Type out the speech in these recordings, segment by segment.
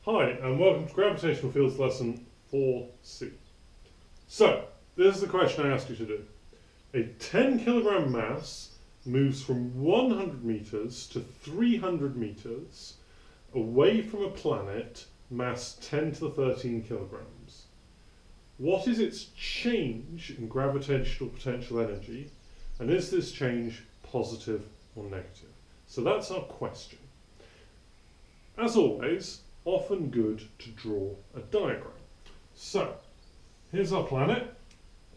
Hi, and welcome to Gravitational Fields lesson 4C. So, this is the question I asked you to do. A 10 kilogram mass moves from 100 meters to 300 meters away from a planet mass 10 to the 13 kilograms. What is its change in gravitational potential energy, and is this change positive or negative? So that's our question. As always, often good to draw a diagram. So, here's our planet,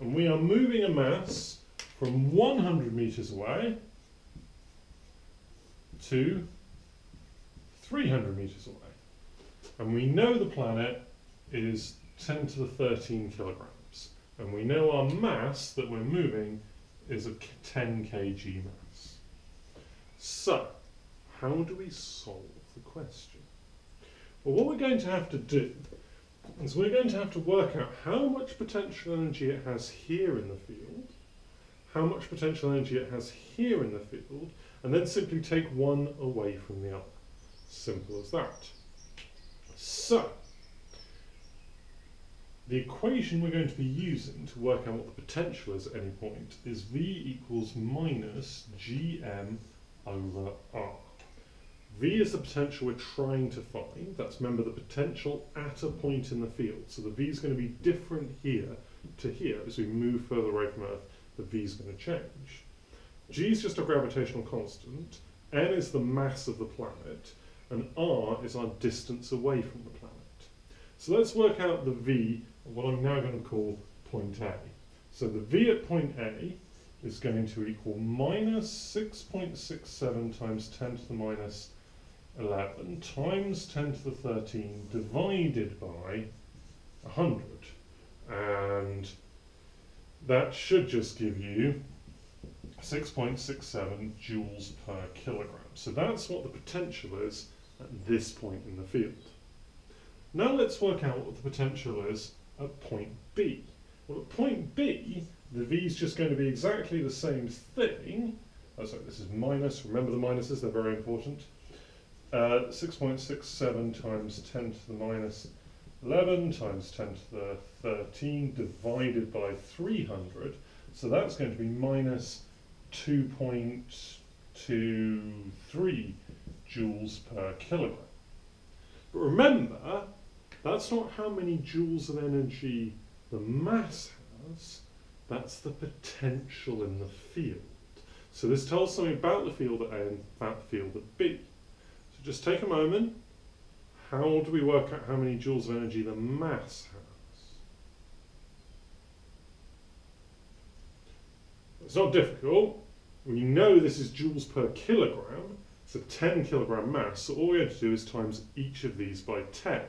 and we are moving a mass from 100 meters away to 300 meters away. And we know the planet is 10 to the 13 kilograms. And we know our mass that we're moving is a 10 kg mass. So, how do we solve the question? Well, what we're going to have to do is we're going to have to work out how much potential energy it has here in the field, how much potential energy it has here in the field, and then simply take one away from the other. Simple as that. So, the equation we're going to be using to work out what the potential is at any point is V equals minus Gm over R. V is the potential we're trying to find. That's, remember, the potential at a point in the field. So the V is going to be different here to here. As we move further away from Earth, the V is going to change. G is just a gravitational constant. N is the mass of the planet. And R is our distance away from the planet. So let's work out the V of what I'm now going to call point A. So the V at point A is going to equal minus 6.67 times 10 to the minus 11 times 10 to the 13 divided by 100. And that should just give you 6.67 joules per kilogram. So that's what the potential is at this point in the field. Now let's work out what the potential is at point B. Well, at point B, the V is just going to be exactly the same thing. Oh, sorry, this is minus. Remember the minuses, they're very important. 6.67 times 10 to the minus 11 times 10 to the 13 divided by 300. So that's going to be minus 2.23 joules per kilogram. But remember, that's not how many joules of energy the mass has, that's the potential in the field. So this tells something about the field at A and about the field at B. So just take a moment. How do we work out how many joules of energy the mass has? It's not difficult. We know this is joules per kilogram. It's a 10 kilogram mass, so all we have to do is times each of these by 10.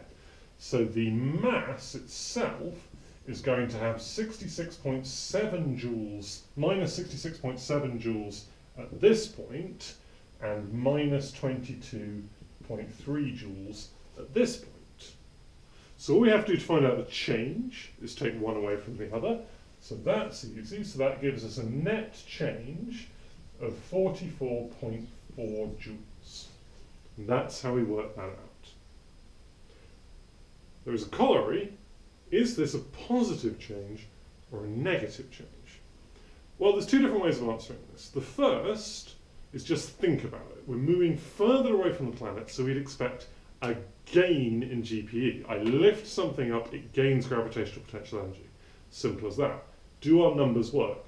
So the mass itself is going to have 66.7 joules, minus 66.7 joules at this point, and minus 22.3 joules at this point. So all we have to do to find out the change is take one away from the other. So that's easy. So that gives us a net change of 44.4 joules. And that's how we work that out. There is a corollary. Is this a positive change or a negative change? Well, there's two different ways of answering this. The first is just think about it. We're moving further away from the planet, so we'd expect a gain in GPE. I lift something up, it gains gravitational potential energy. Simple as that. Do our numbers work?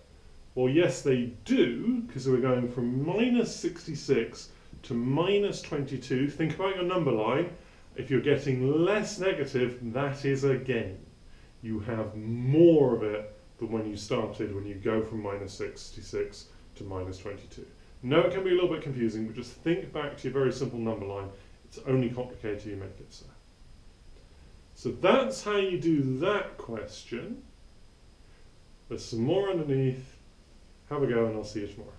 Well, yes, they do, because we're going from minus 66 to minus 22. Think about your number line. If you're getting less negative, that is a gain. You have more of it than when you started, when you go from minus 66 to minus 22. No, it can be a little bit confusing, but just think back to your very simple number line. It's only complicated if you make it so. So that's how you do that question. There's some more underneath. Have a go, and I'll see you tomorrow.